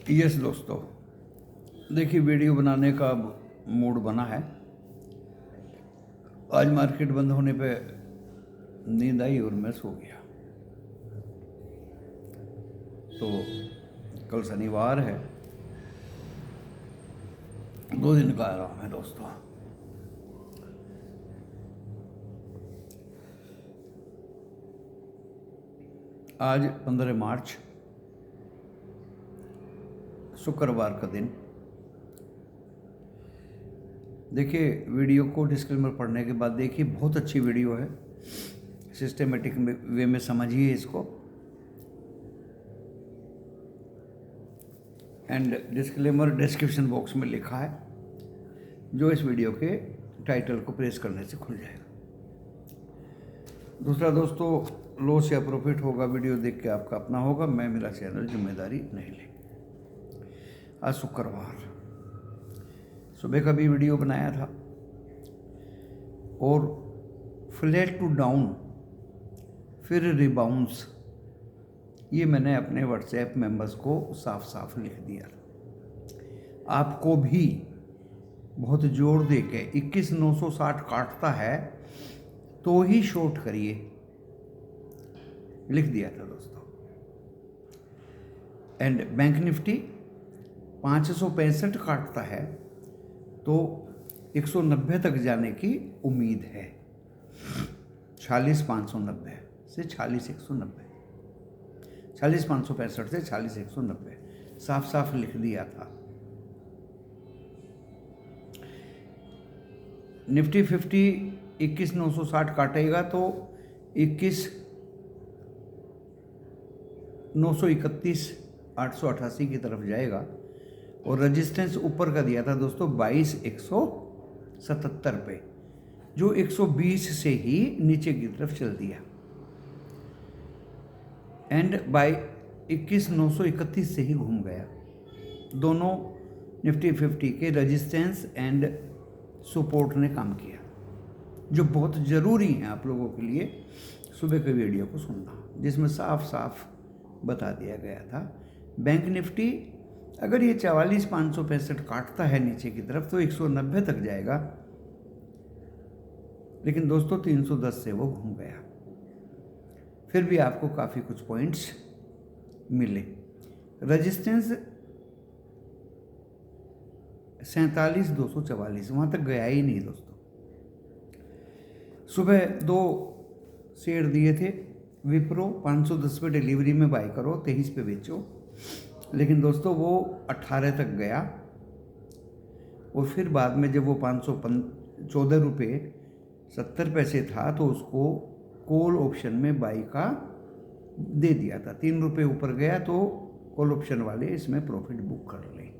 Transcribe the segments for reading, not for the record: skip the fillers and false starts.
Yes दोस्तों, देखिए video बनाने का मूड बना है। आज मार्केट बंद होने पे नींद आई और मैं सो गया। तो कल शनिवार है, 2 दिन का आराम है दोस्तों। आज 15 मार्च शुक्रवार का दिन। देखिए वीडियो को डिस्क्लेमर पढ़ने के बाद देखिए, बहुत अच्छी वीडियो है। सिस्टमेटिक वे में समझिए इसको। एंड डिस्क्लेमर डिस्क्रिप्शन बॉक्स में लिखा है, जो इस वीडियो के टाइटल को प्रेस करने से खुल जाएगा। दूसरा दोस्तों, लॉस या प्रॉफिट होगा वीडियो देख के आपका अपना होगा। मैं मेरा चैनल जिम्मेदारी नहीं ले। आज शुक्रवार सुबह का भी वीडियो बनाया था और फ्लैट टू डाउन फिर रिबाउंस, ये मैंने अपने व्हाट्सएप मेंबर्स को साफ साफ लिख दिया। आपको भी बहुत जोर दे के 21,960 काटता है तो ही शॉर्ट करिए, लिख दिया था दोस्तों। एंड बैंक निफ्टी 565 काटता है तो 190 तक जाने की उम्मीद है। 46,590 से 46,190, 46,565 से 46,190 साफ साफ लिख दिया था। निफ्टी 50 21,960 काटेगा तो 21,931 888 की तरफ जाएगा। और रेजिस्टेंस ऊपर का दिया था दोस्तों 22,177 पे, जो 120 से ही नीचे की तरफ चल दिया। एंड बाय 21,931 से ही घूम गया। दोनों निफ्टी 50 के रेजिस्टेंस एंड सपोर्ट ने काम किया, जो बहुत ज़रूरी है आप लोगों के लिए सुबह के वीडियो को सुनना, जिसमें साफ साफ बता दिया गया था। बैंक निफ्टी अगर ये 44,565 काटता है नीचे की तरफ तो 190 तक जाएगा, लेकिन दोस्तों 310 से वो घूम गया। फिर भी आपको काफ़ी कुछ पॉइंट्स मिले। रेजिस्टेंस 47,244 वहाँ तक गया ही नहीं दोस्तों। सुबह 2 शेयर दिए थे विप्रो, 510 पे डिलीवरी में बाय करो, 23 पे बेचो, लेकिन दोस्तों वो 18 तक गया। और फिर बाद में जब वो 514 रुपये 70 पैसे था तो उसको कॉल ऑप्शन में बाई का दे दिया था। 3 रुपये ऊपर गया तो कॉल ऑप्शन वाले इसमें प्रॉफिट बुक कर लें।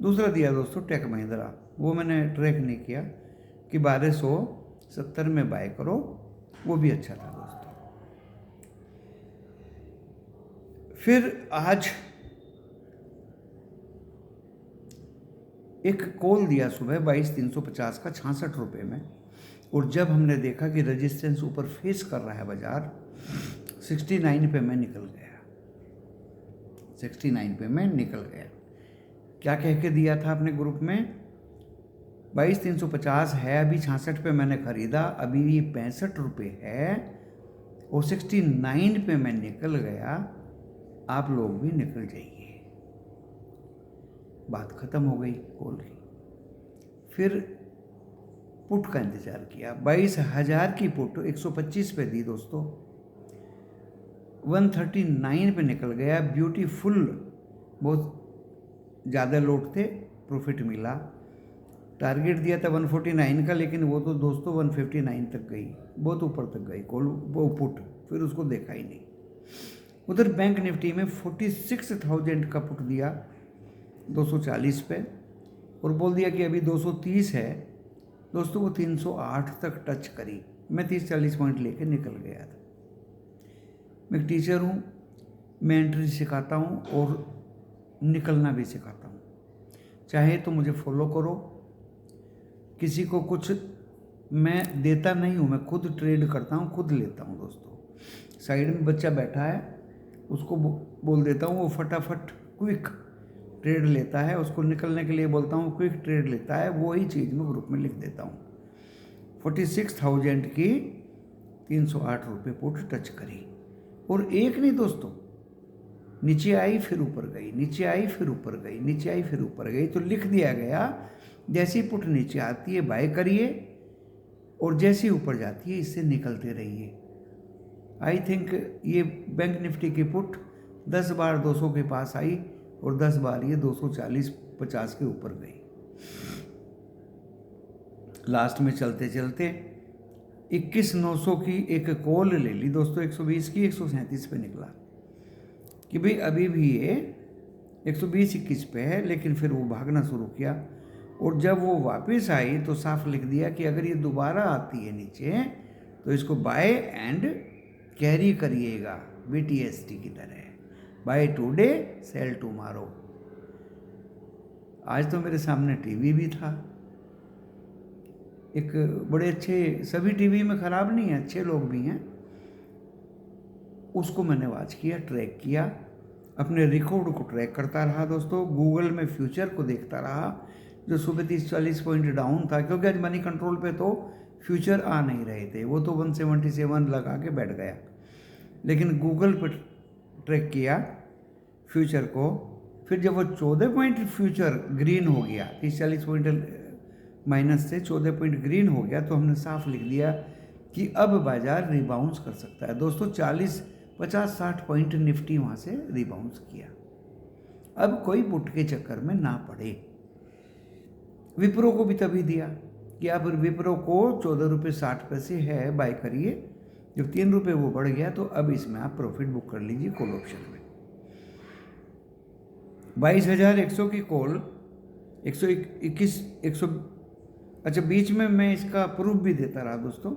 दूसरा दिया दोस्तों टेक महिंद्रा, वो मैंने ट्रैक नहीं किया कि 1270 में बाय करो, वो भी अच्छा था दोस्तों। फिर आज एक कॉल दिया सुबह 22,350 का 66 रुपये में, और जब हमने देखा कि रेजिस्टेंस ऊपर फेस कर रहा है बाजार, 69 पे मैं निकल गया। 69 पे मैं निकल गया। क्या कह के दिया था अपने ग्रुप में? 22,350 है, अभी 66 पे मैंने खरीदा, अभी ये 65 रुपये है और 69 पे मैं निकल गया, आप लोग भी निकल जाइए। बात खत्म हो गई कॉल की। फिर पुट का इंतजार किया, 22,000 की पुट 125 पे दी दोस्तों, 139 पे निकल गया। ब्यूटीफुल, बहुत ज़्यादा लोट थे, प्रॉफिट मिला। टारगेट दिया था 149 का, लेकिन वो तो दोस्तों 159 तक गई, बहुत ऊपर तक गई कॉल वो पुट, फिर उसको देखा ही नहीं। उधर बैंक निफ्टी में 46,000 का पुट दिया 240 पे, और बोल दिया कि अभी 230 है दोस्तों। वो 308 तक टच करी, मैं 30-40 पॉइंट लेके निकल गया था। मैं एक टीचर हूँ, मैं एंट्री सिखाता हूँ और निकलना भी सिखाता हूँ। चाहे तो मुझे फॉलो करो, किसी को कुछ मैं देता नहीं हूँ, मैं खुद ट्रेड करता हूँ, खुद लेता हूँ दोस्तों। साइड में बच्चा बैठा है, उसको बोल देता हूँ, वो फटाफट क्विक ट्रेड लेता है, उसको निकलने के लिए बोलता हूँ क्विक ट्रेड लेता है, वही चीज़ मैं ग्रुप में लिख देता हूँ। 46,000 की 308 रुपये पुट टच करी, और एक नहीं दोस्तों, नीचे आई फिर ऊपर गई, नीचे आई फिर ऊपर गई, नीचे आई फिर ऊपर गई। तो लिख दिया गया जैसी पुट नीचे आती है बाय करिए, और जैसी ऊपर जाती है इससे निकलते रहिए। आई थिंक ये बैंक निफ्टी की पुट 10 बार 200 के पास आई, और 10 बार ये 240-50 के ऊपर गई। लास्ट में चलते चलते 21,900 की एक कॉल ले ली दोस्तों, 120 की 137 पे निकला कि भाई अभी भी ये 120-21 पे है, लेकिन फिर वो भागना शुरू किया, और जब वो वापस आई तो साफ लिख दिया कि अगर ये दोबारा आती है नीचे तो इसको बाय एंड कैरी करिएगा, BTST की तरह, बाय टुडे सेल टुमारो। आज तो मेरे सामने टीवी भी था, एक बड़े अच्छे, सभी टीवी में ख़राब नहीं है, अच्छे लोग भी हैं, उसको मैंने वॉच किया, ट्रैक किया, अपने रिकॉर्ड को ट्रैक करता रहा दोस्तों। गूगल में फ्यूचर को देखता रहा, जो सुबह 30-40 पॉइंट डाउन था, क्योंकि आज मनी कंट्रोल पे तो फ्यूचर आ नहीं रहे थे, वो तो 177 लगा के बैठ गया, लेकिन गूगल पर ट्रैक किया फ्यूचर को। फिर जब वो 14 पॉइंट फ्यूचर ग्रीन हो गया, 30-40 पॉइंट माइनस से 14 पॉइंट ग्रीन हो गया, तो हमने साफ लिख दिया कि अब बाजार रिबाउंस कर सकता है दोस्तों। 40-50-60 पॉइंट निफ्टी वहाँ से रिबाउंस किया। अब कोई पुट के चक्कर में ना पड़े। विप्रो को भी तभी दिया कि आप विप्रो को 14 रुपये 60 है, बाय करिए। जब 3 रुपये वो बढ़ गया तो अब इसमें आप प्रॉफिट बुक कर लीजिए कॉल ऑप्शन में। 22,100 की कॉल 121 अच्छा, बीच में मैं इसका प्रूफ भी देता रहा दोस्तों।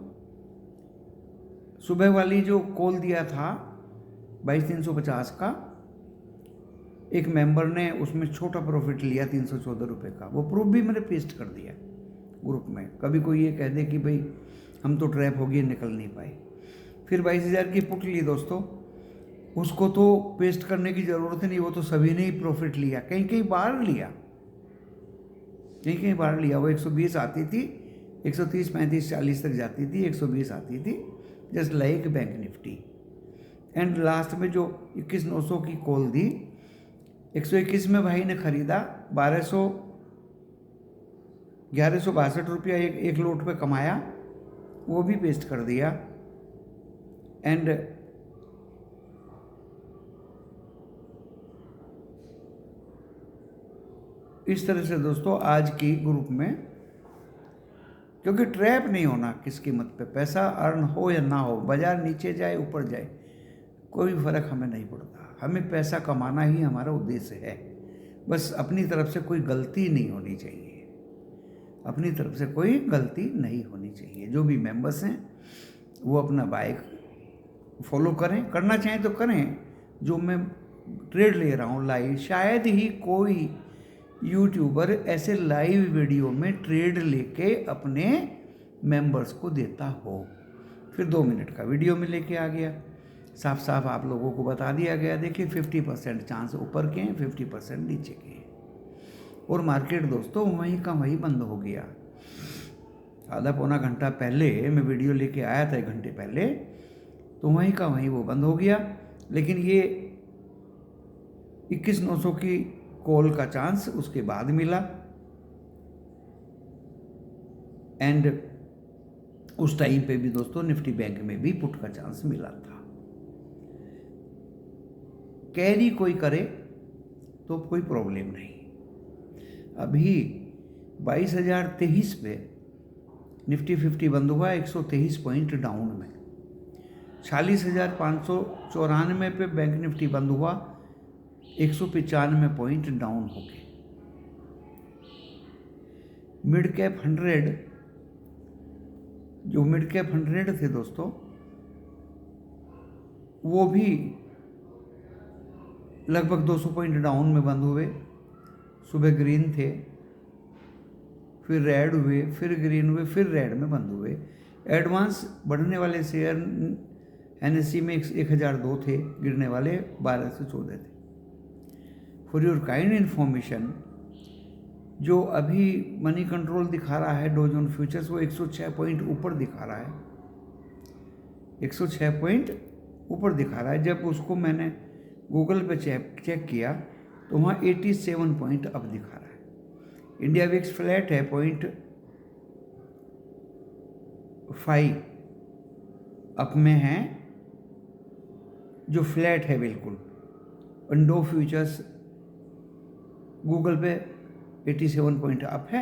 सुबह वाली जो कॉल दिया था 22,350 का, एक मेंबर ने उसमें छोटा प्रॉफिट लिया 314 रुपये का, वो प्रूफ भी मैंने पेस्ट कर दिया ग्रुप में। कभी कोई ये कह दे कि भाई हम तो ट्रैप हो गए, निकल नहीं पाए। फिर 22,000 की पुट ली दोस्तों, उसको तो पेस्ट करने की ज़रूरत नहीं, वो तो सभी ने ही प्रॉफिट लिया, कहीं कहीं बाहर लिया, कहीं कहीं बाहर लिया। वो 120 आती थी, 130, 35, 40 तक जाती थी, 120 आती थी, just like bank Nifty. And last में जो 21,900 की कॉल दी, 121 में भाई ने खरीदा, 1162 रुपया एक लोट पे कमाया, वो भी पेस्ट कर दिया। एंड इस तरह से दोस्तों आज की ग्रुप में, क्योंकि ट्रैप नहीं होना किस कीमत पे, पैसा अर्न हो या ना हो, बाजार नीचे जाए ऊपर जाए कोई फ़र्क हमें नहीं पड़ता, हमें पैसा कमाना ही हमारा उद्देश्य है। बस अपनी तरफ से कोई गलती नहीं होनी चाहिए, अपनी तरफ से कोई गलती नहीं होनी चाहिए। जो भी मेंबर्स हैं वो अपना बाइक फॉलो करें, करना चाहें तो करें। जो मैं ट्रेड ले रहा हूँ लाइव, शायद ही कोई यूट्यूबर ऐसे लाइव वीडियो में ट्रेड लेके अपने मेंबर्स को देता हो। फिर 2 मिनट का वीडियो में लेके आ गया, साफ साफ आप लोगों को बता दिया गया, देखिए 50% चांस ऊपर के हैं, 50% नीचे के हैं। और मार्केट दोस्तों वहीं का वहीं बंद हो गया। आधा पौना घंटा पहले मैं वीडियो लेके आया था, 1 घंटे पहले, तो वहीं का वहीं वो बंद हो गया। लेकिन ये 21,900 की कॉल का चांस उसके बाद मिला, एंड उस टाइम पे भी दोस्तों निफ्टी बैंक में भी पुट का चांस मिला था। कैरी कोई करे तो कोई प्रॉब्लम नहीं। अभी 22,023 पे निफ्टी 50 बंद हुआ, 123 पॉइंट डाउन में। 46,594 पे बैंक निफ्टी बंद हुआ, 195 पॉइंट डाउन हो गए। मिड कैप 100, जो मिड कैप 100 थे दोस्तों, वो भी लगभग 200 पॉइंट डाउन में बंद हुए। सुबह ग्रीन थे, फिर रेड हुए, फिर ग्रीन हुए, फिर रेड में बंद हुए। एडवांस बढ़ने वाले शेयर NSE में 1002 थे, गिरने वाले 12 से 14 थे। फॉर योर काइंड इन्फॉर्मेशन, जो अभी मनी कंट्रोल दिखा रहा है डॉ जोन्स फ्यूचर्स, वो 106 पॉइंट ऊपर दिखा रहा है, 106 पॉइंट ऊपर दिखा रहा है। जब उसको मैंने गूगल पे चेक किया तो वहाँ 87 पॉइंट अप दिखा रहा है। इंडिया विक्स फ्लैट है 0.5 अप में है, जो फ्लैट है बिल्कुल। इंडो फ्यूचर्स गूगल पे 87 पॉइंट अप है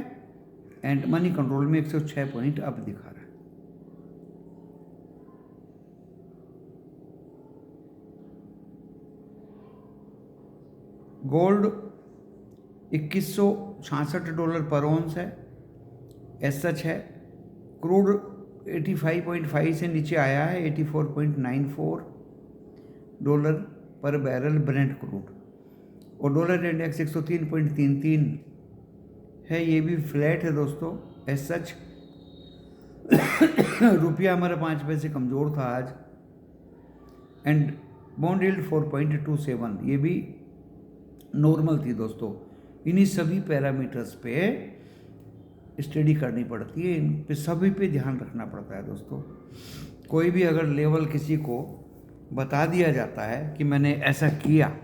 एंड मनी कंट्रोल में 106 पॉइंट अप दिखा रहा है। गोल्ड $2166 पर ऑन्स है, एज सच है। क्रूड 85.5 से नीचे आया है, $84.94 पर बैरल ब्रेंट क्रूड, और डॉलर इंडेक्स 103.33 है, ये भी फ्लैट है दोस्तों एज सच। रुपया हमारा 5 पैसे कमज़ोर था आज, एंड बॉन्ड यील्ड 4.27, ये भी नॉर्मल थी दोस्तों। इन्हीं सभी पैरामीटर्स पे स्टडी करनी पड़ती है, इन पे सभी पे ध्यान रखना पड़ता है दोस्तों। कोई भी अगर लेवल किसी को बता दिया जाता है कि मैंने ऐसा किया,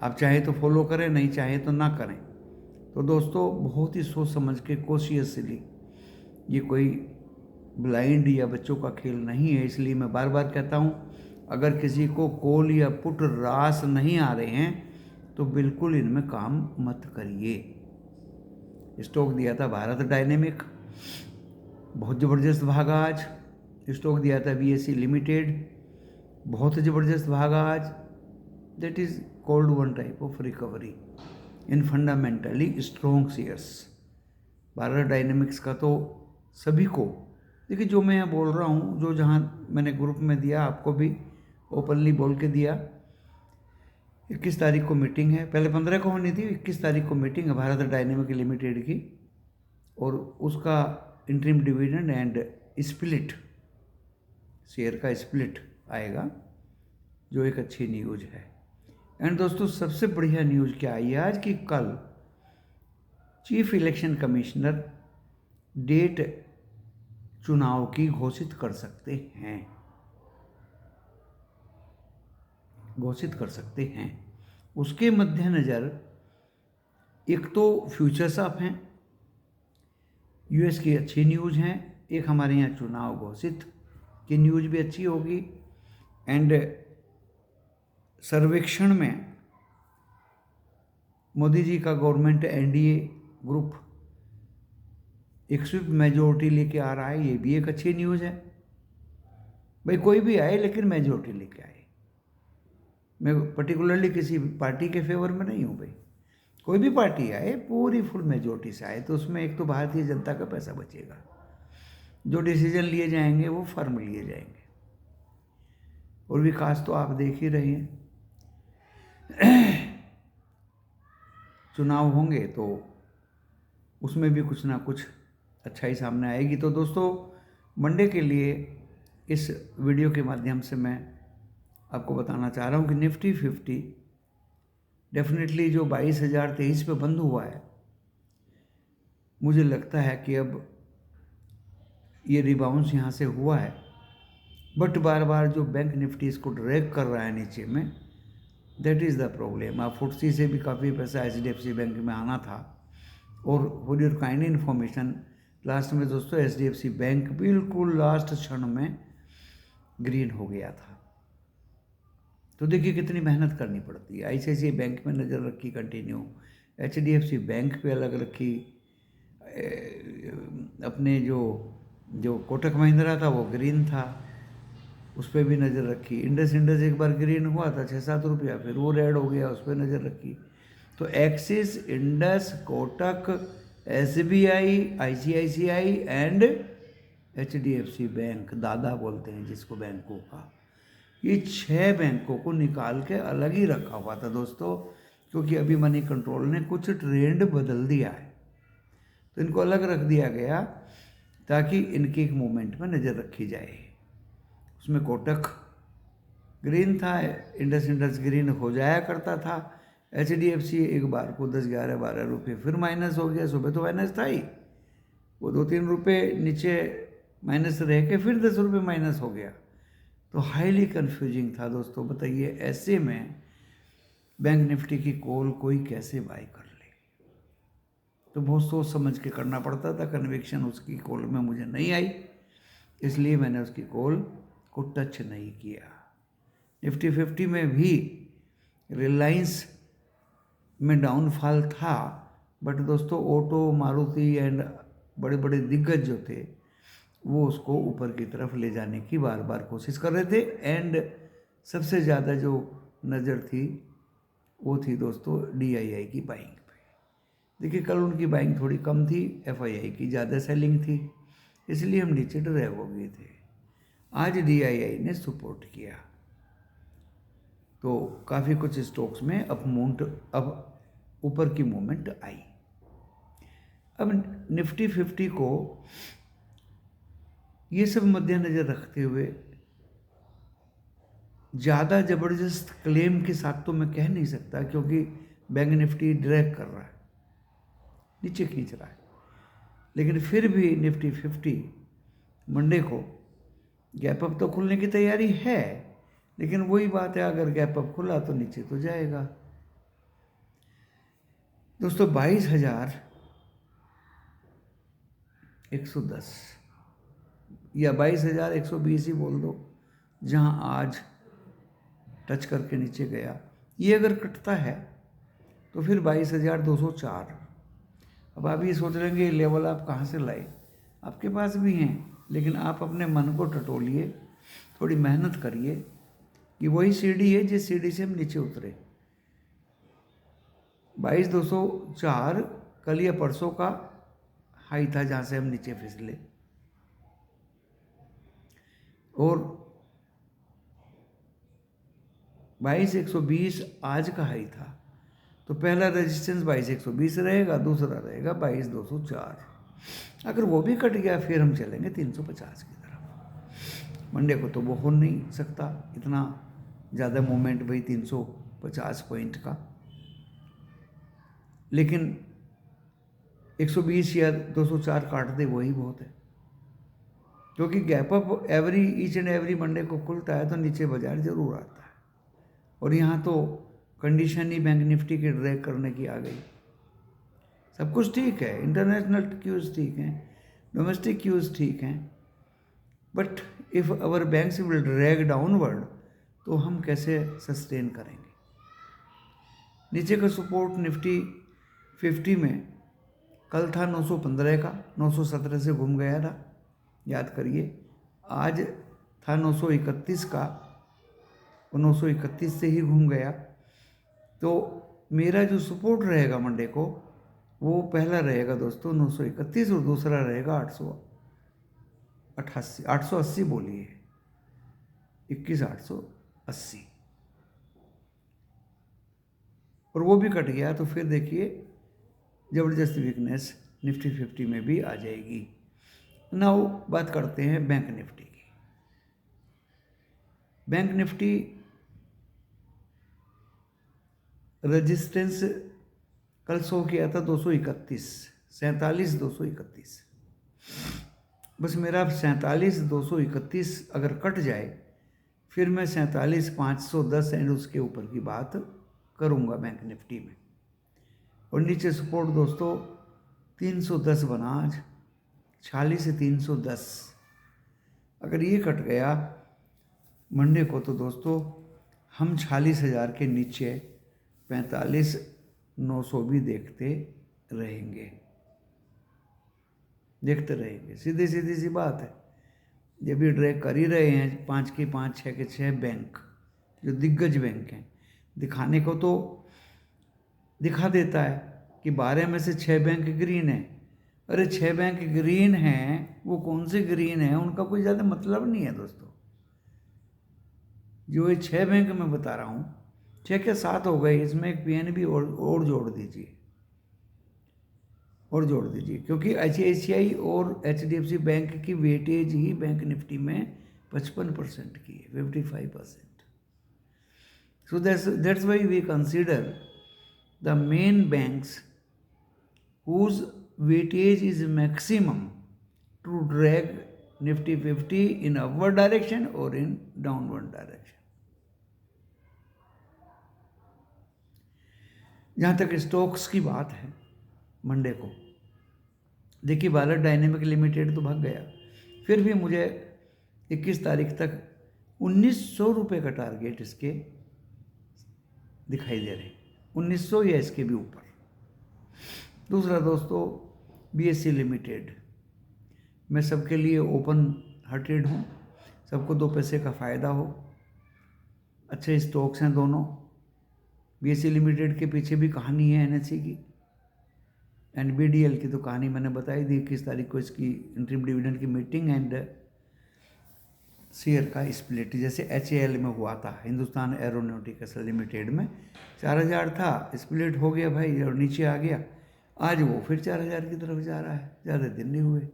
आप चाहे तो फॉलो करें, नहीं चाहे तो ना करें, तो दोस्तों बहुत ही सोच समझ के कॉशियसली, ये कोई ब्लाइंड या बच्चों का खेल नहीं है। इसलिए मैं बार बार कहता हूँ, अगर किसी को कॉल या पुट रास नहीं आ रहे हैं तो बिल्कुल इनमें काम मत करिए। स्टॉक दिया था भारत डायनेमिक, बहुत ज़बरदस्त भागा आज। स्टॉक दिया था BSE लिमिटेड, बहुत ज़बरदस्त भागा आज। That is called one type of recovery in fundamentally strong shares. Bharat dynamics का तो सभी को, देखिए जो मैं यहाँ बोल रहा हूँ, जो जहाँ मैंने ग्रुप में दिया, आपको भी ओपनली बोल के दिया। 21 तारीख को मीटिंग है, पहले 15 को होनी थी, 21 तारीख को मीटिंग है भारत डायनेमिक लिमिटेड की, और उसका interim dividend and split, share का स्प्लिट आएगा, जो एक अच्छी न्यूज़ है। एंड दोस्तों सबसे बढ़िया न्यूज़ क्या आई आज कि कल चीफ इलेक्शन कमिश्नर डेट चुनाव की घोषित कर सकते हैं, घोषित कर सकते हैं। उसके मद्देनज़र एक तो फ्यूचर्स अप हैं, US की अच्छी न्यूज़ हैं, एक हमारे यहाँ चुनाव घोषित की न्यूज़ भी अच्छी होगी। एंड सर्वेक्षण में मोदी जी का गवर्नमेंट NDA ग्रुप एक स्विप मेजोरिटी लेके आ रहा है, ये भी एक अच्छी न्यूज़ है। भाई कोई भी आए लेकिन मेजोरिटी लेके आए। मैं पर्टिकुलरली किसी पार्टी के फेवर में नहीं हूँ भाई, कोई भी पार्टी आए पूरी फुल मेजोरिटी से आए, तो उसमें एक तो भारतीय जनता का पैसा बचेगा, जो डिसीजन लिए जाएंगे वो फर्म लिए जाएंगे, और विकास तो आप देख ही रहे हैं। चुनाव होंगे तो उसमें भी कुछ ना कुछ अच्छाई सामने आएगी। तो दोस्तों मंडे के लिए इस वीडियो के माध्यम से मैं आपको बताना चाह रहा हूँ कि निफ्टी 50 डेफिनेटली जो 22,023 पे बंद हुआ है, मुझे लगता है कि अब ये रिबाउंस यहाँ से हुआ है, बट बार बार जो बैंक निफ्टी इसको ड्रैग कर रहा है नीचे में, दैट इज़ द प्रॉब्लम। आप FTSE से भी काफ़ी पैसा HDFC बैंक में आना था, और for your kind information last में दोस्तों HDFC बैंक बिल्कुल लास्ट क्षण में ग्रीन हो गया था। तो देखिए कितनी मेहनत करनी पड़ती है। ICICI बैंक में नज़र रखी कंटिन्यू, HDFC बैंक पे अलग रखी, अपने जो कोटक महिंद्रा था वो ग्रीन था, उस पर भी नज़र रखी। इंडस एक बार ग्रीन हुआ था 6-7 रुपया, फिर वो रेड हो गया, उस पर नज़र रखी। तो axis, Indus, Kotak, SBI, ICICI and HDFC bank, दादा बोलते हैं जिसको बैंकों का, ये 6 बैंकों को निकाल के अलग ही रखा हुआ था दोस्तों, क्योंकि अभी मनी कंट्रोल ने कुछ ट्रेंड बदल दिया है, तो इनको अलग रख दिया गया ताकि इनकी एक मूवमेंट में नज़र रखी जाए। उसमें कोटक ग्रीन था, इंडस ग्रीन हो जाया करता था, HDFC एक बार को 10, 11, 12 रुपये फिर माइनस हो गया। सुबह तो माइनस था ही, वो 2-3 रुपये नीचे माइनस रह के फिर 10 रुपये माइनस हो गया। तो हाईली कन्फ्यूजिंग था दोस्तों। बताइए ऐसे में बैंक निफ्टी की कॉल कोई कैसे बाय कर ले? तो बहुत सोच समझ के करना पड़ता था। कन्विक्शन उसकी कॉल में मुझे नहीं आई, इसलिए मैंने उसकी कॉल को टच नहीं किया। निफ्टी 50 में भी रिलायंस में डाउनफॉल था, बट दोस्तों ऑटो, मारुति एंड बड़े बड़े दिग्गज जो थे वो उसको ऊपर की तरफ ले जाने की बार बार कोशिश कर रहे थे। एंड सबसे ज़्यादा जो नज़र थी वो थी दोस्तों DII की बाइंग पे। देखिए कल उनकी बाइंग थोड़ी कम थी, FII की ज़्यादा सेलिंग थी, इसलिए हम नीचे ड्रैग हो गए थे। आज DII ने सपोर्ट किया, तो काफ़ी कुछ स्टॉक्स में अब ऊपर की मूवमेंट आई। अब निफ्टी 50 को ये सब मद्देनज़र रखते हुए ज़्यादा ज़बरदस्त क्लेम के साथ तो मैं कह नहीं सकता, क्योंकि बैंक निफ्टी ड्रैग कर रहा है, नीचे खींच रहा है। लेकिन फिर भी निफ्टी 50 मंडे को गैप अप तो खुलने की तैयारी है, लेकिन वही बात है, अगर गैप अप खुला तो नीचे तो जाएगा। दोस्तों 22,110 या 22,120 ही बोल दो, जहां आज टच करके नीचे गया, ये अगर कटता है तो फिर 22,204। अब आप ये सोच रहे हैं ये लेवल आप कहाँ से लाए? आपके पास भी हैं, लेकिन आप अपने मन को टटोलिए, थोड़ी मेहनत करिए कि वही सीढ़ी है जिस सीढ़ी से हम नीचे उतरे। 22,204 कल या परसों का हाई था जहाँ से हम नीचे फिसले, और 22,120 आज का हाई था। तो पहला रेजिस्टेंस 22,120 रहेगा, दूसरा रहेगा 22,204। अगर वो भी कट गया फिर हम चलेंगे 350 की तरफ। मंडे को तो वो हो नहीं सकता इतना ज़्यादा मूवमेंट भाई 350 पॉइंट का, लेकिन 120 या 204 काट दे वही बहुत है, क्योंकि gap up each and every Monday को खुलता है तो नीचे बाजार जरूर आता है। और यहाँ तो कंडीशन ही बैंक निफ्टी के ड्रैग करने की आ गई। सब कुछ ठीक है, इंटरनेशनल क्यूज ठीक हैं, डोमेस्टिक क्यूज ठीक हैं, but if our banks will drag downward तो हम कैसे सस्टेन करेंगे? नीचे का सपोर्ट निफ्टी 50 में कल था 915 का, 917 से घूम गया था, याद करिए। आज था 931 का, और 931 से ही घूम गया। तो मेरा जो सपोर्ट रहेगा मंडे को, वो पहला रहेगा दोस्तों 931, और दूसरा रहेगा 880 बोलिए, 21,880। और वो भी कट गया तो फिर देखिए ज़बरदस्त वीकनेस निफ्टी 50 में भी आ जाएगी। नाउ बात करते हैं बैंक निफ्टी की। बैंक निफ्टी रेजिस्टेंस कल शो किया था 231, 47,231। बस मेरा 47,231 अगर कट जाए फिर मैं 47,510 एंड उसके ऊपर की बात करूंगा बैंक निफ्टी में। और नीचे सपोर्ट दोस्तों 310 बना आज, 46 से 310। अगर ये कट गया मंडे को तो दोस्तों हम 46,000 के नीचे 45,900 भी देखते रहेंगे, सीधी सी बात है। जब भी ड्रैग कर ही रहे हैं 5 के 5, 6 के 6 बैंक जो दिग्गज बैंक हैं, दिखाने को तो दिखा देता है कि 12 में से 6 बैंक ग्रीन है। अरे 6 बैंक ग्रीन हैं, वो कौन से ग्रीन है उनका कोई ज़्यादा मतलब नहीं है दोस्तों। जो ये 6 बैंक मैं बता रहा हूँ, 6 के 7 हो गए, इसमें एक PNB और जोड़ दीजिए, क्योंकि ICICI और HDFC बैंक की वेटेज ही बैंक निफ्टी में 55% की है, 55%। So that's why we consider the main banks whose weightage is maximum to drag Nifty 50 in upward direction or in downward direction. जहाँ तक स्टॉक्स की बात है, मंडे को देखिए भारत डायनेमिक लिमिटेड तो भाग गया, फिर भी मुझे 21 तारीख तक 1900 रुपये का टारगेट इसके दिखाई दे रहे, 1900 या इसके भी ऊपर। दूसरा दोस्तों BSE लिमिटेड, मैं सबके लिए ओपन हार्टेड हूँ, सबको 2 पैसे का फ़ायदा हो, अच्छे स्टॉक्स हैं दोनों। BSE लिमिटेड के पीछे भी कहानी है NSE की, NBDL की तो कहानी मैंने बताई दी, 21 तारीख को इसकी इंटरिम डिविडेंड की मीटिंग एंड शेयर का स्प्लिट, जैसे HAL में हुआ था, हिंदुस्तान एरोनॉटिक्स लिमिटेड में 4000 था, स्प्लिट हो गया भाई और नीचे आ गया, आज वो फिर 4000 की तरफ जा रहा है, ज़्यादा दिन नहीं हुए,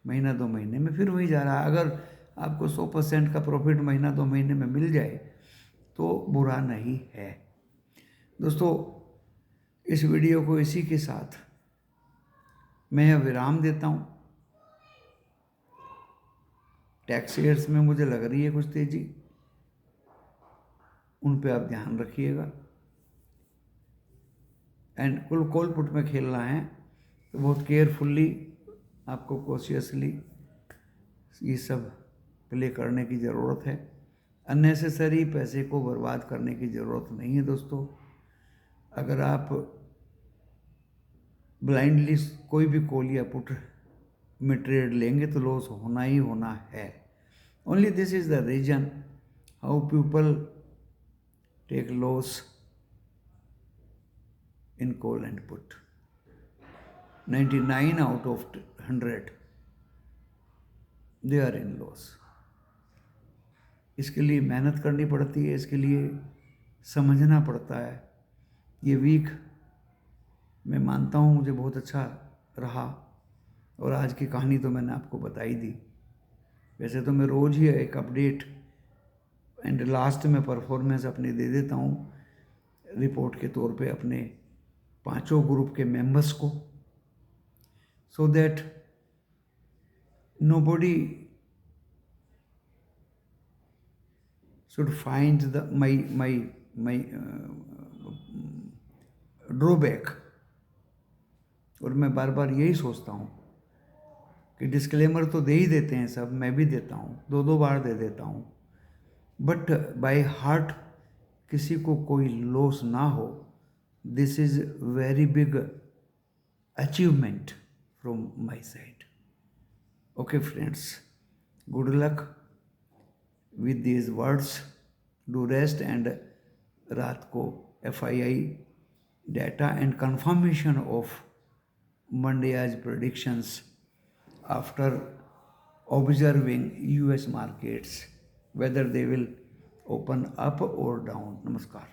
महीना 2 महीने में फिर वही जा रहा है। अगर आपको 100% का प्रॉफिट महीना 2 महीने में मिल जाए तो बुरा नहीं है। दोस्तों इस वीडियो को इसी के साथ मैं विराम देता हूँ। टैक्स शेयर्स में मुझे लग रही है कुछ तेजी, उन पे आप ध्यान रखिएगा। एंड कॉल पुट में खेलना है तो बहुत केयरफुल्ली आपको कॉशियसली ये सब प्ले करने की ज़रूरत है। अननेसेसरी पैसे को बर्बाद करने की ज़रूरत नहीं है दोस्तों। अगर आप ब्लाइंडली कोई भी कॉल या पुट में ट्रेड लेंगे तो लॉस होना ही होना है। Only this is the reason how people take loss in call and put. 99 out of 100 they are in loss. इसके लिए मेहनत करनी पड़ती है, इसके लिए समझना पड़ता है। ये वीक मैं मानता हूँ मुझे बहुत अच्छा रहा और आज की कहानी तो मैंने आपको बताई दी। वैसे तो मैं रोज़ ही एक अपडेट एंड लास्ट में परफॉर्मेंस अपनी दे देता हूँ रिपोर्ट के तौर पे अपने 5 ग्रुप के मेंबर्स को, so that nobody should find my drawback। और मैं बार बार यही सोचता हूँ कि डिस्क्लेमर तो दे ही देते हैं सब, मैं भी देता हूँ, 2 बार दे देता हूँ, बट बाय हार्ट किसी को कोई लॉस ना हो, this is very big achievement from my side. Okay friends, good luck with these words. Do rest and रात को FII data and confirmation of Monday's predictions after observing US markets, whether they will open up or down. Namaskar.